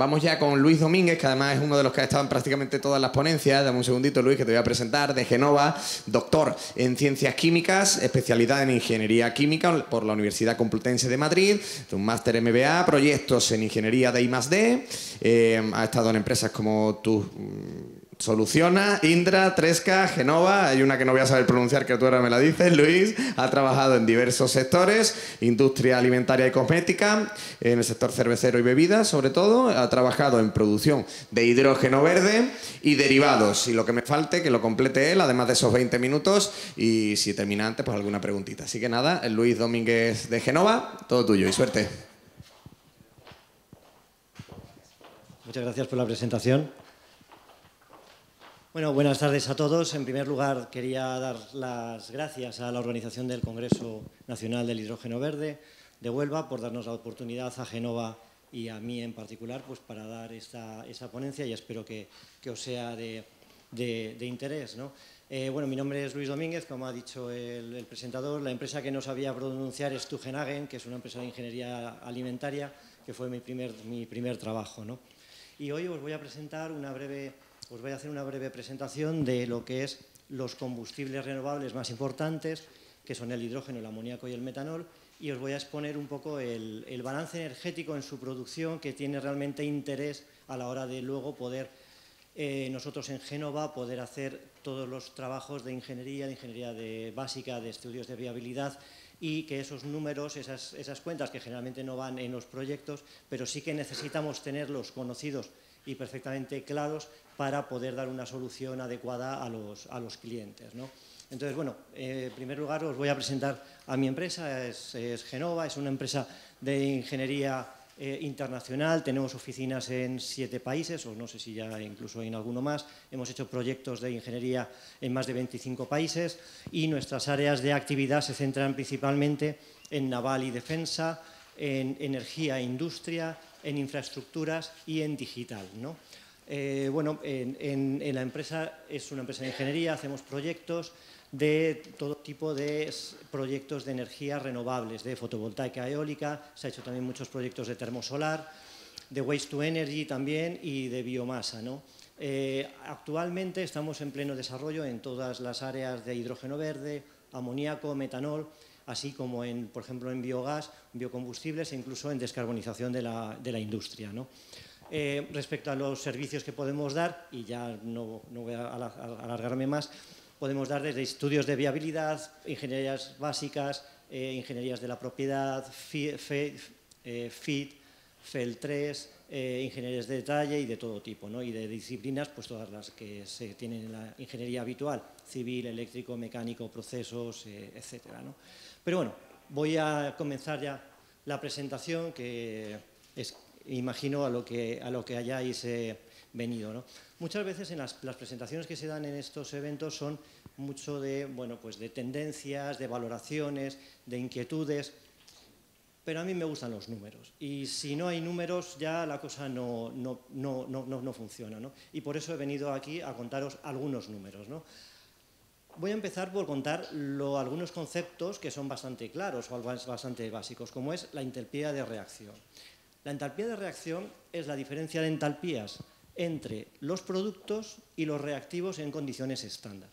Vamos ya con Luis Domínguez, que además es uno de los que ha estado en prácticamente todas las ponencias. Dame un segundito, Luis, que te voy a presentar. De Génova, doctor en Ciencias Químicas, especialidad en Ingeniería Química por la Universidad Complutense de Madrid, un máster MBA, proyectos en Ingeniería de I+D. Ha estado en empresas como Soluciona, Indra, Tresca, Génova, hay una que no voy a saber pronunciar que tú ahora me la dices, Luis. Ha trabajado en diversos sectores, industria alimentaria y cosmética, en el sector cervecero y bebidas sobre todo. Ha trabajado en producción de hidrógeno verde y derivados. Y lo que me falte, que lo complete él, además de esos 20 minutos. Y si termina antes, pues alguna preguntita. Así que nada, el Luis Domínguez de Génova, todo tuyo y suerte. Muchas gracias por la presentación. Bueno, buenas tardes a todos. En primer lugar, quería dar las gracias a la organización del Congreso Nacional del Hidrógeno Verde de Huelva por darnos la oportunidad a Génova y a mí en particular pues, para dar esa ponencia y espero que os sea de interés, ¿no? Bueno, mi nombre es Luis Domínguez, como ha dicho el presentador. La empresa que no sabía pronunciar es Tugenhagen, que es una empresa de ingeniería alimentaria, que fue mi primer trabajo, ¿no? Y hoy os voy a presentar os voy a hacer una breve presentación de lo que es los combustibles renovables más importantes, que son el hidrógeno, el amoníaco y el metanol, y os voy a exponer un poco el balance energético en su producción, que tiene realmente interés a la hora de luego poder, nosotros en Génova, poder hacer todos los trabajos de ingeniería básica, de estudios de viabilidad, y que esos números, esas cuentas que generalmente no van en los proyectos, pero sí que necesitamos tenerlos conocidos y perfectamente claros para poder dar una solución adecuada a los clientes, ¿no? Entonces, bueno, en primer lugar os voy a presentar a mi empresa, es Génova, es una empresa de ingeniería internacional. Tenemos oficinas en 7 países, o no sé si ya incluso en alguno más. Hemos hecho proyectos de ingeniería en más de 25 países y nuestras áreas de actividad se centran principalmente en naval y defensa, en energía e industria, en infraestructuras y en digital, ¿no? Bueno, en la empresa es una empresa de ingeniería, hacemos proyectos de todo tipo de proyectos de energías renovables, de fotovoltaica eólica, se ha hecho también muchos proyectos de termosolar, de waste to energy también y de biomasa, ¿no? Actualmente estamos en pleno desarrollo en todas las áreas de hidrógeno verde, amoníaco, metanol, así como, por ejemplo, en biogás, biocombustibles e incluso en descarbonización de la industria, ¿no? Respecto a los servicios que podemos dar, y ya no voy a alargarme más, podemos dar desde estudios de viabilidad, ingenierías básicas, ingenierías de la propiedad, FEED, FEL3, ingenierías de detalle y de todo tipo, ¿no? Y de disciplinas, pues todas las que se tienen en la ingeniería habitual, civil, eléctrico, mecánico, procesos, etcétera, ¿no? Pero bueno, voy a comenzar ya la presentación, que es, imagino, a lo que hayáis venido, ¿no? Muchas veces en las presentaciones que se dan en estos eventos son mucho de, bueno, pues de tendencias, de valoraciones, de inquietudes, pero a mí me gustan los números y si no hay números ya la cosa no funciona, ¿no? Y por eso he venido aquí a contaros algunos números, ¿no? Voy a empezar por contar algunos conceptos que son bastante claros o bastante básicos, como es la entalpía de reacción. La entalpía de reacción es la diferencia de entalpías entre los productos y los reactivos en condiciones estándar.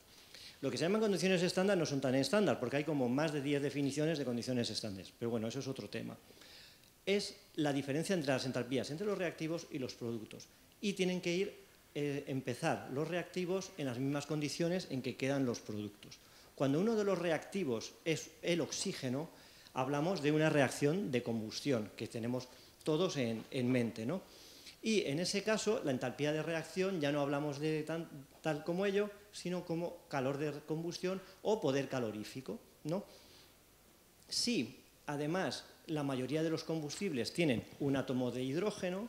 Lo que se llaman condiciones estándar no son tan estándar, porque hay como más de 10 definiciones de condiciones estándar, pero bueno, eso es otro tema. Es la diferencia entre las entalpías, entre los reactivos y los productos. Y tienen que empezar los reactivos en las mismas condiciones en que quedan los productos. Cuando uno de los reactivos es el oxígeno, hablamos de una reacción de combustión, que tenemos todos en mente, ¿no? Y en ese caso, la entalpía de reacción ya no hablamos de tal como ello, sino como calor de combustión o poder calorífico, ¿no? Si, además, la mayoría de los combustibles tienen un átomo de hidrógeno,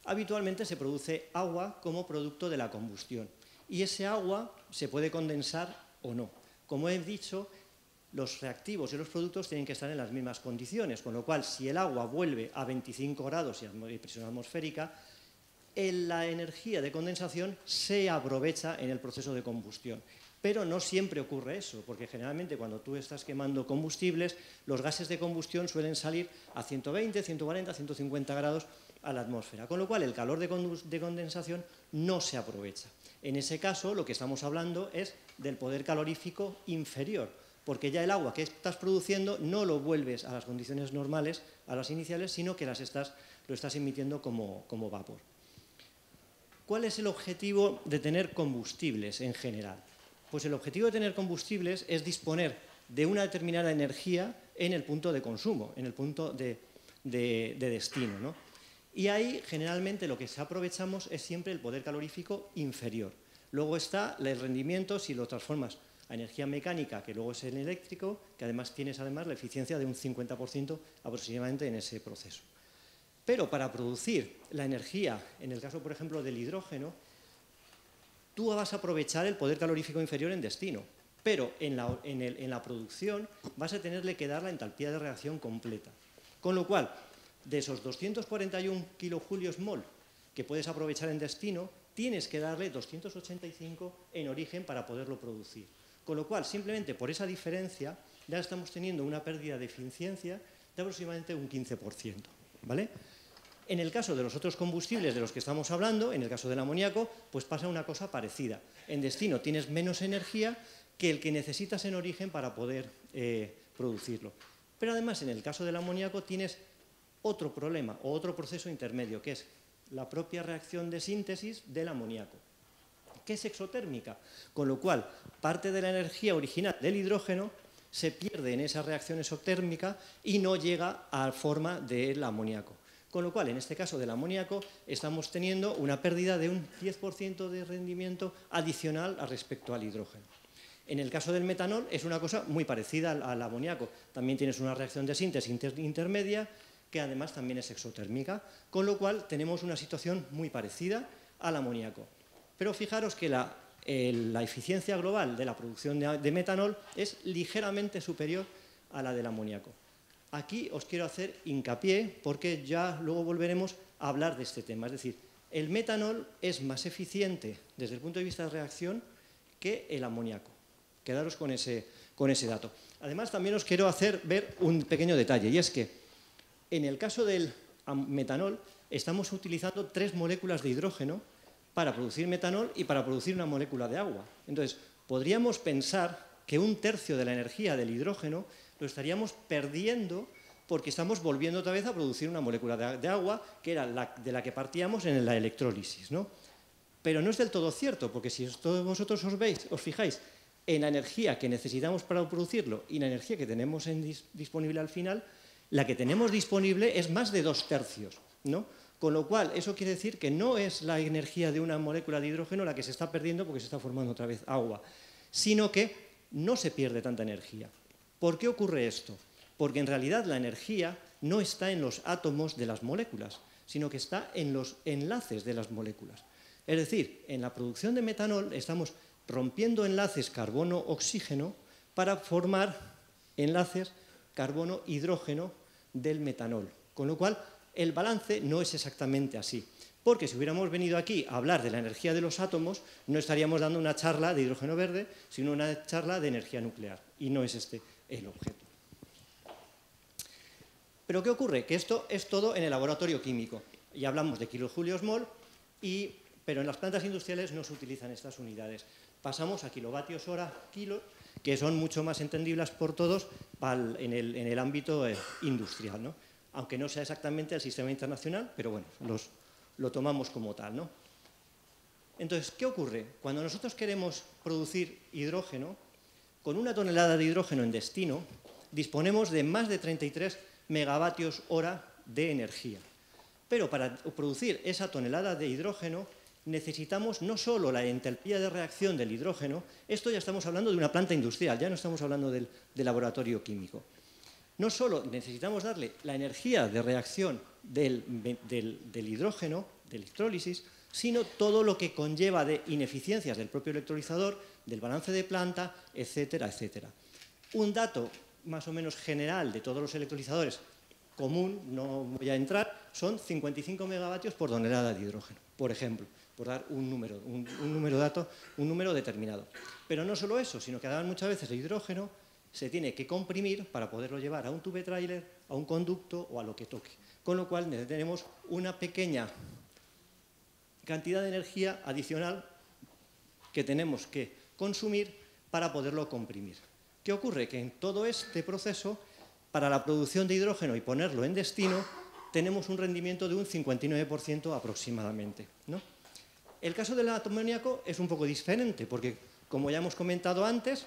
habitualmente se produce agua como producto de la combustión. Y ese agua se puede condensar o no. Como he dicho, los reactivos y los productos tienen que estar en las mismas condiciones, con lo cual, si el agua vuelve a 25 grados y presión atmosférica, la energía de condensación se aprovecha en el proceso de combustión. Pero no siempre ocurre eso, porque generalmente cuando tú estás quemando combustibles, los gases de combustión suelen salir a 120, 140, 150 grados a la atmósfera, con lo cual el calor de condensación no se aprovecha. En ese caso, lo que estamos hablando es del poder calorífico inferior, porque ya el agua que estás produciendo no lo vuelves a las condiciones normales, a las iniciales, sino que lo estás emitiendo como vapor. ¿Cuál es el objetivo de tener combustibles en general? Pues el objetivo de tener combustibles es disponer de una determinada energía en el punto de consumo, en el punto de destino, ¿no? Y ahí, generalmente, lo que aprovechamos es siempre el poder calorífico inferior. Luego está el rendimiento, si lo transformas a energía mecánica, que luego es el eléctrico, que además tienes la eficiencia de un 50% aproximadamente en ese proceso. Pero para producir la energía, en el caso, por ejemplo, del hidrógeno, tú vas a aprovechar el poder calorífico inferior en destino, pero en la producción vas a tenerle que dar la entalpía de reacción completa. Con lo cual, de esos 241 kilojulios mol que puedes aprovechar en destino, tienes que darle 285 en origen para poderlo producir. Con lo cual, simplemente por esa diferencia, ya estamos teniendo una pérdida de eficiencia de aproximadamente un 15%. ¿Vale? En el caso de los otros combustibles de los que estamos hablando, en el caso del amoníaco, pues pasa una cosa parecida. En destino tienes menos energía que el que necesitas en origen para poder producirlo. Pero además, en el caso del amoníaco tienes otro problema o otro proceso intermedio, que es la propia reacción de síntesis del amoníaco, que es exotérmica, con lo cual parte de la energía original del hidrógeno se pierde en esa reacción exotérmica y no llega a forma del amoníaco. Con lo cual, en este caso del amoníaco, estamos teniendo una pérdida de un 10% de rendimiento adicional respecto al hidrógeno. En el caso del metanol es una cosa muy parecida al amoníaco. También tienes una reacción de síntesis intermedia que además también es exotérmica, con lo cual tenemos una situación muy parecida al amoníaco. Pero fijaros que la eficiencia global de la producción de metanol es ligeramente superior a la del amoníaco. Aquí os quiero hacer hincapié porque ya luego volveremos a hablar de este tema. Es decir, el metanol es más eficiente desde el punto de vista de reacción que el amoníaco. Quedaros con ese dato. Además, también os quiero hacer ver un pequeño detalle, y es que en el caso del metanol estamos utilizando 3 moléculas de hidrógeno para producir metanol y para producir una molécula de agua. Entonces, podríamos pensar que 1/3 de la energía del hidrógeno lo estaríamos perdiendo porque estamos volviendo otra vez a producir una molécula de agua, que era de la que partíamos en la electrólisis, ¿no? Pero no es del todo cierto, porque si vosotros os fijáis en la energía que necesitamos para producirlo y la energía que tenemos disponible al final, la que tenemos disponible es más de 2/3, ¿no? Con lo cual, eso quiere decir que no es la energía de una molécula de hidrógeno la que se está perdiendo porque se está formando otra vez agua, sino que no se pierde tanta energía. ¿Por qué ocurre esto? Porque en realidad la energía no está en los átomos de las moléculas, sino que está en los enlaces de las moléculas. Es decir, en la producción de metanol estamos rompiendo enlaces carbono-oxígeno para formar enlaces carbono-hidrógeno del metanol. Con lo cual, el balance no es exactamente así. Porque si hubiéramos venido aquí a hablar de la energía de los átomos, no estaríamos dando una charla de hidrógeno verde, sino una charla de energía nuclear. Y no es este el objeto. ¿Pero qué ocurre? Que esto es todo en el laboratorio químico. Y hablamos de kilojulios mol, pero en las plantas industriales no se utilizan estas unidades. Pasamos a kilovatios hora kilo, que son mucho más entendibles por todos en el ámbito industrial, ¿no? Aunque no sea exactamente el sistema internacional, pero bueno, lo tomamos como tal, ¿no? Entonces, ¿qué ocurre? Cuando nosotros queremos producir hidrógeno, con 1 tonelada de hidrógeno en destino, disponemos de más de 33 megavatios hora de energía. Pero para producir esa tonelada de hidrógeno necesitamos no solo la entalpía de reacción del hidrógeno, esto ya estamos hablando de una planta industrial, ya no estamos hablando del laboratorio químico. No solo necesitamos darle la energía de reacción del hidrógeno, de electrólisis, sino todo lo que conlleva de ineficiencias del propio electrolizador, del balance de planta, etcétera, etcétera. Un dato más o menos general de todos los electrolizadores común, no voy a entrar, son 55 megavatios por tonelada de hidrógeno, por ejemplo, por dar un número determinado. Pero no solo eso, sino que además muchas veces el hidrógeno se tiene que comprimir para poderlo llevar a un tube tráiler, a un conducto o a lo que toque. Con lo cual tenemos una pequeña cantidad de energía adicional que tenemos que consumir para poderlo comprimir. ¿Qué ocurre? Que en todo este proceso, para la producción de hidrógeno y ponerlo en destino, tenemos un rendimiento de un 59% aproximadamente, ¿no? El caso del amoníaco es un poco diferente porque, como ya hemos comentado antes,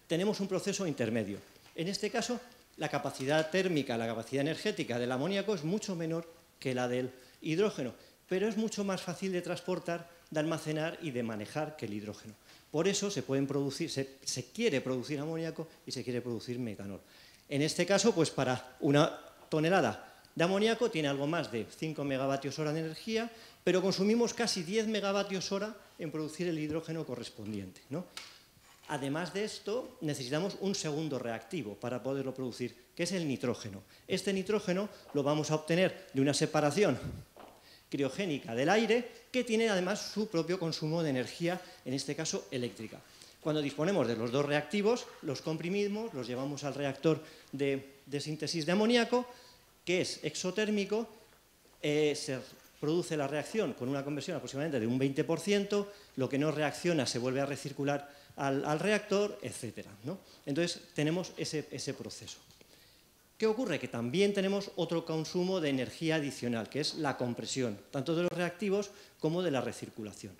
tenemos un proceso intermedio. En este caso, la capacidad térmica, la capacidad energética del amoníaco es mucho menor que la del hidrógeno, pero es mucho más fácil de transportar, de almacenar y de manejar que el hidrógeno. Por eso se quiere producir amoníaco y se quiere producir metanol. En este caso, pues para una tonelada de amoníaco tiene algo más de 5 megavatios hora de energía, pero consumimos casi 10 megavatios hora en producir el hidrógeno correspondiente, ¿no? Además de esto, necesitamos un segundo reactivo para poderlo producir, que es el nitrógeno. Este nitrógeno lo vamos a obtener de una separación criogénica del aire, que tiene además su propio consumo de energía, en este caso eléctrica. Cuando disponemos de los dos reactivos, los comprimimos, los llevamos al reactor de síntesis de amoníaco, que es exotérmico, se produce la reacción con una conversión aproximadamente de un 20%, lo que no reacciona se vuelve a recircular al reactor, etc., ¿no? Entonces tenemos ese proceso. ¿Qué ocurre? Que también tenemos otro consumo de energía adicional, que es la compresión, tanto de los reactivos como de la recirculación.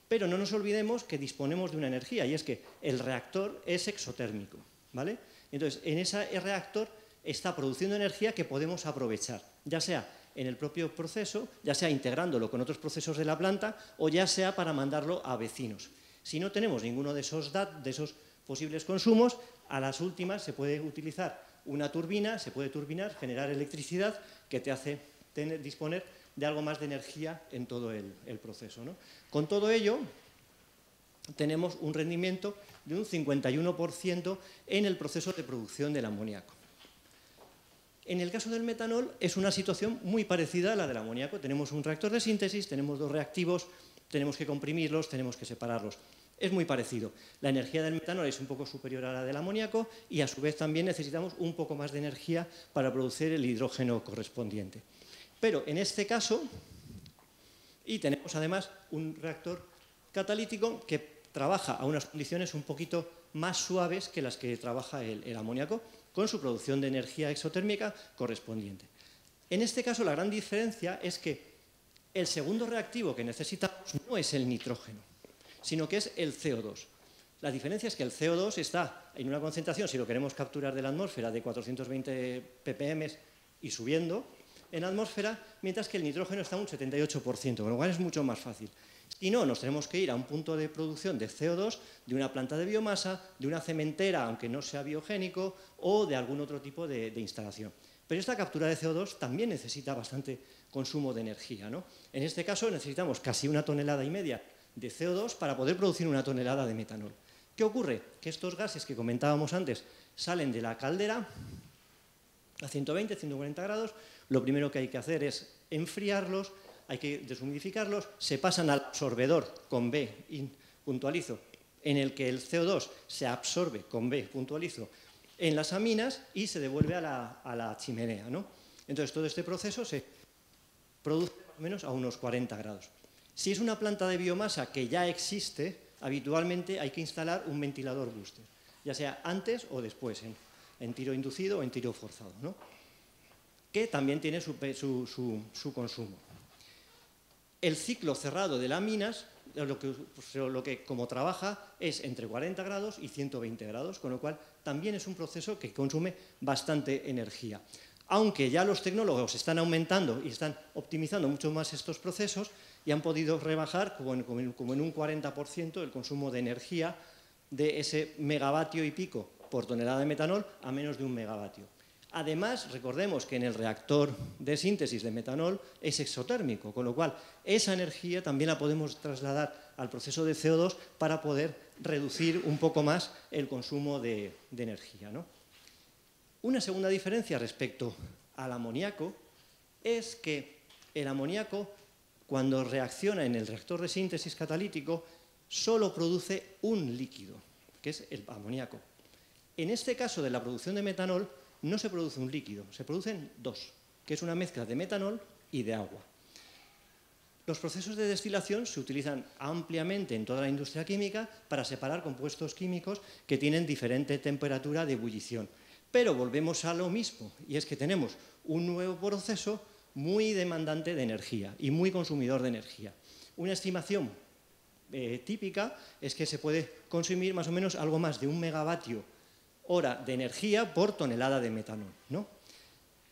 Pero no nos olvidemos que disponemos de una energía, y es que el reactor es exotérmico, ¿vale? Entonces, en ese reactor está produciendo energía que podemos aprovechar, ya sea en el propio proceso, ya sea integrándolo con otros procesos de la planta, o ya sea para mandarlo a vecinos. Si no tenemos ninguno de esos posibles consumos, a las últimas se puede utilizar una turbina, se puede turbinar, generar electricidad que te hace disponer de algo más de energía en todo el proceso, ¿no? Con todo ello, tenemos un rendimiento de un 51% en el proceso de producción del amoníaco. En el caso del metanol es una situación muy parecida a la del amoníaco. Tenemos un reactor de síntesis, tenemos dos reactivos, tenemos que comprimirlos, tenemos que separarlos. Es muy parecido. La energía del metanol es un poco superior a la del amoníaco y a su vez también necesitamos un poco más de energía para producir el hidrógeno correspondiente. Pero en este caso, y tenemos además un reactor catalítico que trabaja a unas condiciones un poquito más suaves que las que trabaja el amoníaco, con su producción de energía exotérmica correspondiente. En este caso, la gran diferencia es que el segundo reactivo que necesitamos no es el nitrógeno, sino que es el CO2. La diferencia es que el CO2 está en una concentración, si lo queremos capturar de la atmósfera, de 420 ppm y subiendo en la atmósfera, mientras que el nitrógeno está a un 78%, con lo cual es mucho más fácil. Si no, nos tenemos que ir a un punto de producción de CO2 de una planta de biomasa, de una cementera, aunque no sea biogénico, o de algún otro tipo de instalación. Pero esta captura de CO2 también necesita bastante consumo de energía, ¿no? En este caso necesitamos casi 1,5 toneladas de CO2 para poder producir 1 tonelada de metanol. ¿Qué ocurre? Que estos gases que comentábamos antes salen de la caldera a 120, 140 grados. Lo primero que hay que hacer es enfriarlos, hay que deshumidificarlos, se pasan al absorbedor con B, puntualizo, en el que el CO2 se absorbe con B, puntualizo, en las aminas y se devuelve a la chimenea, ¿no? Entonces todo este proceso se produce más o menos a unos 40 grados. Si es una planta de biomasa que ya existe, habitualmente hay que instalar un ventilador booster, ya sea antes o después, en tiro inducido o en tiro forzado, ¿no? Que también tiene su consumo. El ciclo cerrado de láminas, lo que como trabaja es entre 40 grados y 120 grados, con lo cual también es un proceso que consume bastante energía. Aunque ya los tecnólogos están aumentando y están optimizando mucho más estos procesos y han podido rebajar como en un 40% el consumo de energía de ese megavatio y pico por tonelada de metanol a menos de 1 megavatio. Además, recordemos que en el reactor de síntesis de metanol es exotérmico, con lo cual esa energía también la podemos trasladar al proceso de CO2 para poder reducir un poco más el consumo de energía, ¿no? Una segunda diferencia respecto al amoníaco es que el amoníaco, cuando reacciona en el reactor de síntesis catalítico, solo produce un líquido, que es el amoníaco. En este caso de la producción de metanol, no se produce un líquido, se producen dos, que es una mezcla de metanol y de agua. Los procesos de destilación se utilizan ampliamente en toda la industria química para separar compuestos químicos que tienen diferente temperatura de ebullición. Pero volvemos a lo mismo, y es que tenemos un nuevo proceso muy demandante de energía y muy consumidor de energía. Una estimación típica es que se puede consumir más o menos algo más de 1 megavatio hora de energía por tonelada de metanol, ¿no?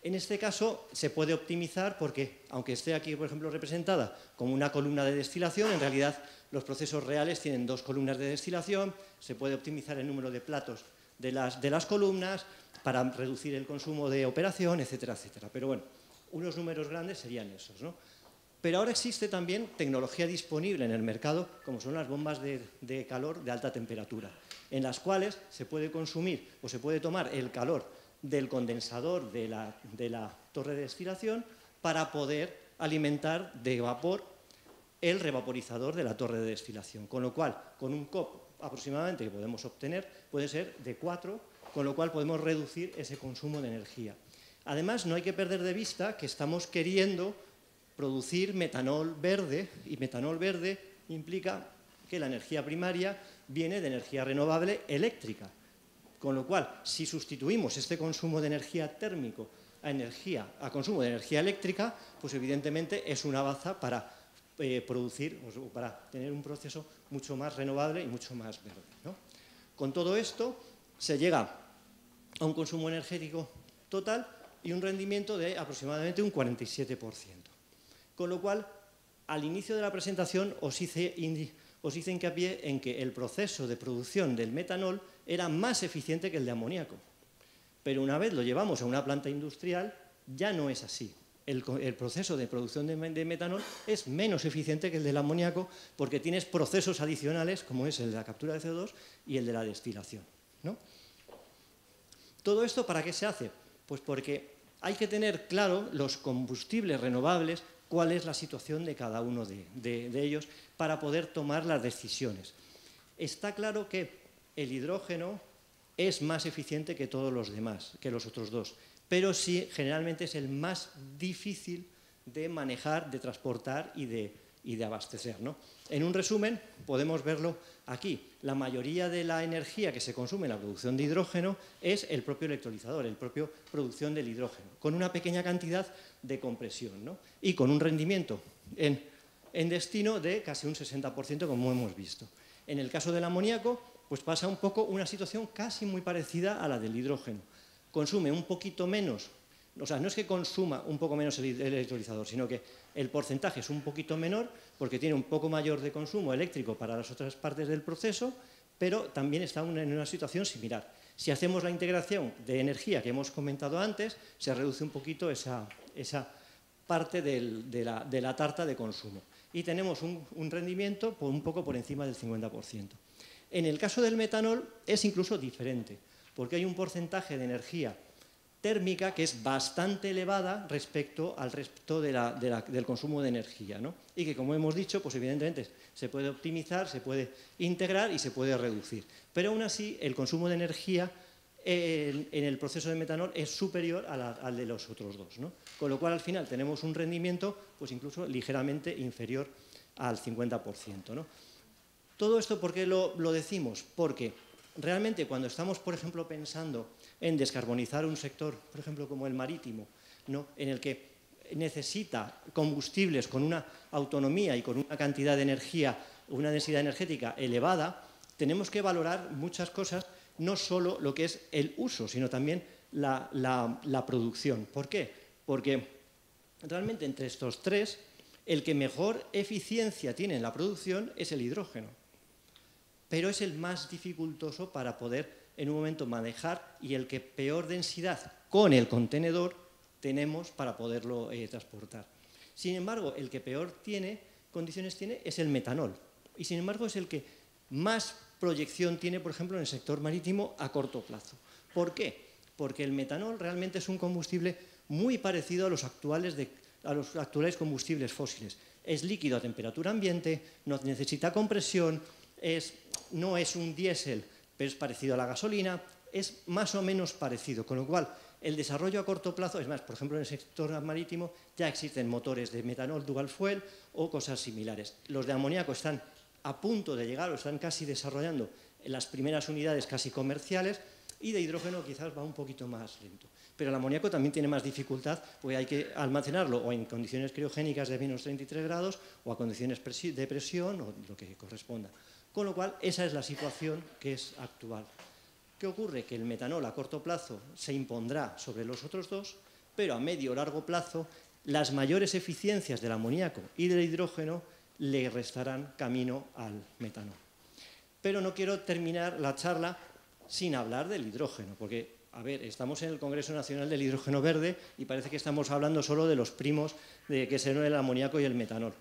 En este caso se puede optimizar porque, aunque esté aquí, por ejemplo, representada como una columna de destilación, en realidad los procesos reales tienen 2 columnas de destilación, se puede optimizar el número de platos de las columnas para reducir el consumo de operación, etcétera, etcétera. Pero bueno, unos números grandes serían esos, ¿no? Pero ahora existe también tecnología disponible en el mercado, como son las bombas de calor de alta temperatura, en las cuales se puede consumir o se puede tomar el calor del condensador de la torre de destilación para poder alimentar de vapor el revaporizador de la torre de destilación. Con lo cual, con un COP aproximadamente que podemos obtener, puede ser de 4, con lo cual podemos reducir ese consumo de energía. Además, no hay que perder de vista que estamos queriendo producir metanol verde, y metanol verde implica que la energía primaria viene de energía renovable eléctrica. Con lo cual, si sustituimos este consumo de energía térmico a consumo de energía eléctrica, pues evidentemente es una baza para producir o para tener un proceso mucho más renovable y mucho más verde, ¿no? Con todo esto se llega a un consumo energético total y un rendimiento de aproximadamente un 47%. Con lo cual, al inicio de la presentación os hice hincapié en que el proceso de producción del metanol era más eficiente que el de amoníaco. Pero una vez lo llevamos a una planta industrial, ya no es así. El proceso de producción de metanol es menos eficiente que el del amoníaco porque tienes procesos adicionales como es el de la captura de CO2 y el de la destilación, ¿no? ¿Todo esto para qué se hace? Pues porque hay que tener claro los combustibles renovables, cuál es la situación de cada uno de ellos para poder tomar las decisiones. Está claro que el hidrógeno es más eficiente que todos los demás, que los otros dos, pero sí generalmente es el más difícil de manejar, de transportar y de abastecer, ¿no? En un resumen, podemos verlo aquí. La mayoría de la energía que se consume en la producción de hidrógeno es el propio electrolizador, el propio producción del hidrógeno, con una pequeña cantidad de compresión, ¿no? Y con un rendimiento en destino de casi un 60%, como hemos visto. En el caso del amoníaco, pues pasa un poco una situación casi muy parecida a la del hidrógeno. Consume un poquito menos, o sea, no es que consuma un poco menos el electrolizador, sino que el porcentaje es un poquito menor porque tiene un poco mayor de consumo eléctrico para las otras partes del proceso, pero también está en una situación similar. Si hacemos la integración de energía que hemos comentado antes, se reduce un poquito esa parte de la tarta de consumo. Y tenemos un rendimiento un poco por encima del 50%. En el caso del metanol es incluso diferente, porque hay un porcentaje de energía térmica que es bastante elevada respecto al resto del consumo de energía, ¿no? Y que, como hemos dicho, pues evidentemente se puede optimizar, se puede integrar y se puede reducir. Pero aún así, el consumo de energía en el proceso de metanol es superior al de los otros dos, ¿no? Con lo cual, al final, tenemos un rendimiento pues incluso ligeramente inferior al 50%, ¿no? Todo esto, ¿por qué lo decimos? Porque realmente cuando estamos, por ejemplo, pensando en descarbonizar un sector, por ejemplo, como el marítimo, ¿no? En el que necesita combustibles con una autonomía y con una cantidad de energía, una densidad energética elevada, tenemos que valorar muchas cosas, no solo lo que es el uso, sino también la producción. ¿Por qué? Porque realmente entre estos tres, el que mejor eficiencia tiene en la producción es el hidrógeno, pero es el más dificultoso para poder en un momento manejar y el que peor densidad con el contenedor tenemos para poderlo transportar. Sin embargo, el que peor condiciones tiene es el metanol y sin embargo es el que más proyección tiene, por ejemplo, en el sector marítimo a corto plazo. ¿Por qué? Porque el metanol realmente es un combustible muy parecido a los actuales combustibles fósiles. Es líquido a temperatura ambiente, no necesita compresión, no es un diésel, pero es parecido a la gasolina, es más o menos parecido, con lo cual El desarrollo a corto plazo, es más, por ejemplo, en el sector marítimo ya existen motores de metanol dual fuel o cosas similares. Los de amoníaco están a punto de llegar o están casi desarrollando las primeras unidades casi comerciales, y de hidrógeno quizás va un poquito más lento. Pero el amoníaco también tiene más dificultad, porque hay que almacenarlo o en condiciones criogénicas de menos 33 grados o a condiciones de presión o lo que corresponda. Con lo cual, esa es la situación que es actual. ¿Qué ocurre? Que el metanol a corto plazo se impondrá sobre los otros dos, pero a medio o largo plazo las mayores eficiencias del amoníaco y del hidrógeno le restarán camino al metanol. Pero no quiero terminar la charla sin hablar del hidrógeno, porque, a ver, estamos en el Congreso Nacional del Hidrógeno Verde y parece que estamos hablando solo de los primos de que son el amoníaco y el metanol.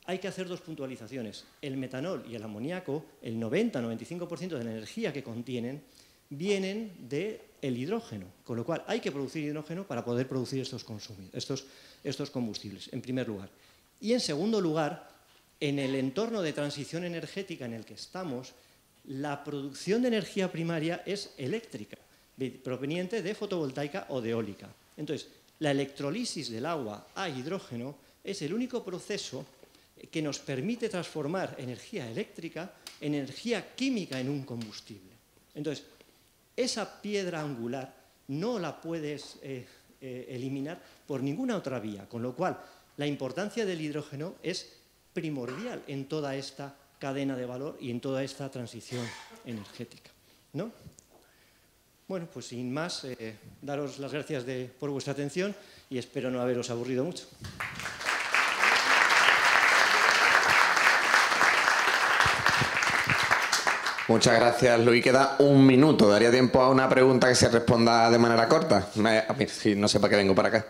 Hay que hacer dos puntualizaciones. El metanol y el amoníaco, el 90-95% de la energía que contienen, vienen del hidrógeno, con lo cual hay que producir hidrógeno para poder producir estos combustibles, en primer lugar. Y en segundo lugar, en el entorno de transición energética en el que estamos, la producción de energía primaria es eléctrica, proveniente de fotovoltaica o de eólica. Entonces, la electrolisis del agua a hidrógeno es el único proceso que nos permite transformar energía eléctrica en energía química en un combustible. Entonces, esa piedra angular no la puedes eliminar por ninguna otra vía, con lo cual la importancia del hidrógeno es primordial en toda esta cadena de valor y en toda esta transición energética, ¿no? Bueno, pues sin más, daros las gracias por vuestra atención y espero no haberos aburrido mucho. Muchas gracias, Luis. Queda un minuto. ¿Daría tiempo a una pregunta que se responda de manera corta? A mí, sí, no sé para qué vengo para acá.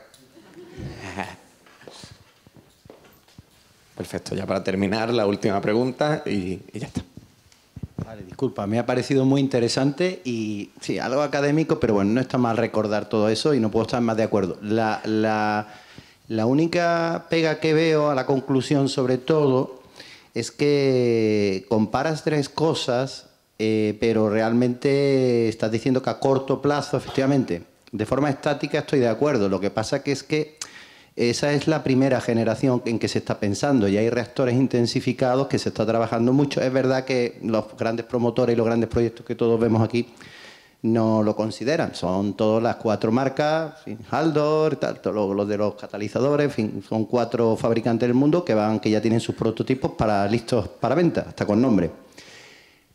Perfecto, ya para terminar, la última pregunta y ya está. Vale, disculpa, me ha parecido muy interesante y sí, algo académico, pero bueno, no está mal recordar todo eso y no puedo estar más de acuerdo. La única pega que veo a la conclusión, sobre todo, es que comparas tres cosas, pero realmente estás diciendo que a corto plazo, efectivamente, de forma estática estoy de acuerdo. Lo que pasa que es que esa es la primera generación en que se está pensando y hay reactores intensificados que se está trabajando mucho. Es verdad que los grandes promotores y los grandes proyectos que todos vemos aquí no lo consideran. Son todas las cuatro marcas, en fin, Haldor, tal, los de los catalizadores, en fin, son 4 fabricantes del mundo que ya tienen sus prototipos listos para venta, hasta con nombre.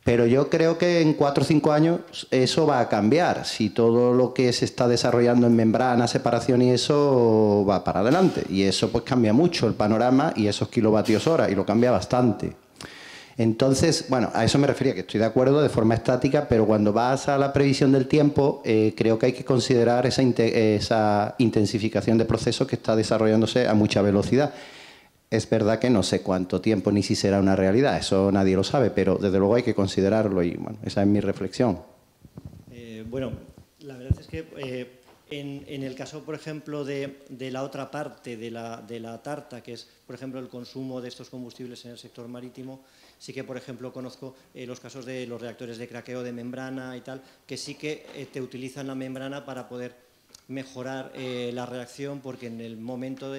Pero yo creo que en 4 o 5 años eso va a cambiar. Si todo lo que se está desarrollando en membrana, separación y eso va para adelante. Y eso pues cambia mucho el panorama y esos kilovatios hora, y lo cambia bastante. Entonces, bueno, a eso me refería, que estoy de acuerdo de forma estática, pero cuando vas a la previsión del tiempo, creo que hay que considerar esa intensificación de procesos que está desarrollándose a mucha velocidad. Es verdad que no sé cuánto tiempo ni si será una realidad, eso nadie lo sabe, pero desde luego hay que considerarlo y bueno, esa es mi reflexión. Bueno, la verdad es que en el caso, por ejemplo, de la otra parte de la tarta, que es, por ejemplo, el consumo de estos combustibles en el sector marítimo, sí que, por ejemplo, conozco los casos de los reactores de craqueo de membrana y tal, que sí que te utilizan la membrana para poder mejorar la reacción, porque en el momento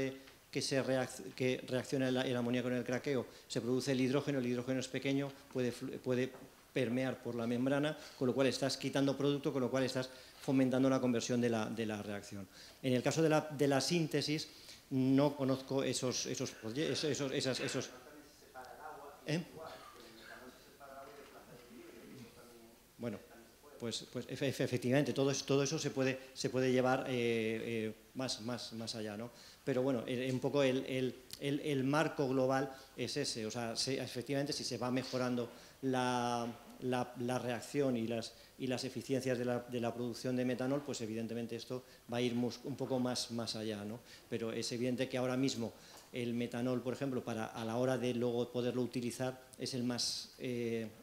que reacciona el amoníaco en el craqueo, se produce el hidrógeno es pequeño, puede permear por la membrana, con lo cual estás quitando producto, con lo cual estás fomentando la conversión de la reacción. En el caso de la síntesis, no conozco esos Bueno, pues efectivamente, todo eso se puede llevar más allá, ¿no? Pero bueno, un poco el marco global es ese, o sea, efectivamente si se va mejorando la reacción y las eficiencias de la producción de metanol, pues evidentemente esto va a ir un poco más allá, ¿no? Pero es evidente que ahora mismo el metanol, por ejemplo, a la hora de luego poderlo utilizar, es el más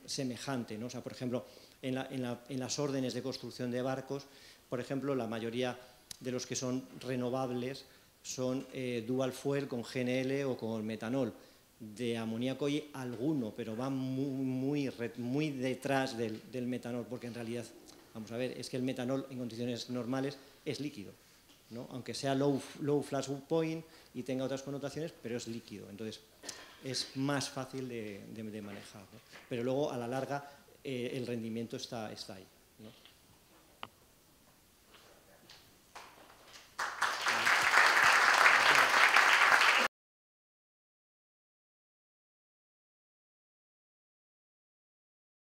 semejante, ¿no? O sea, por ejemplo, en las órdenes de construcción de barcos, por ejemplo, la mayoría de los que son renovables son dual fuel con GNL o con metanol. De amoníaco y alguno, pero va muy detrás del metanol, porque en realidad, vamos a ver, es que el metanol en condiciones normales es líquido, ¿no? Aunque sea low flash point y tenga otras connotaciones, pero es líquido. Entonces, es más fácil de manejar, ¿no? Pero luego, a la larga, el rendimiento está ahí.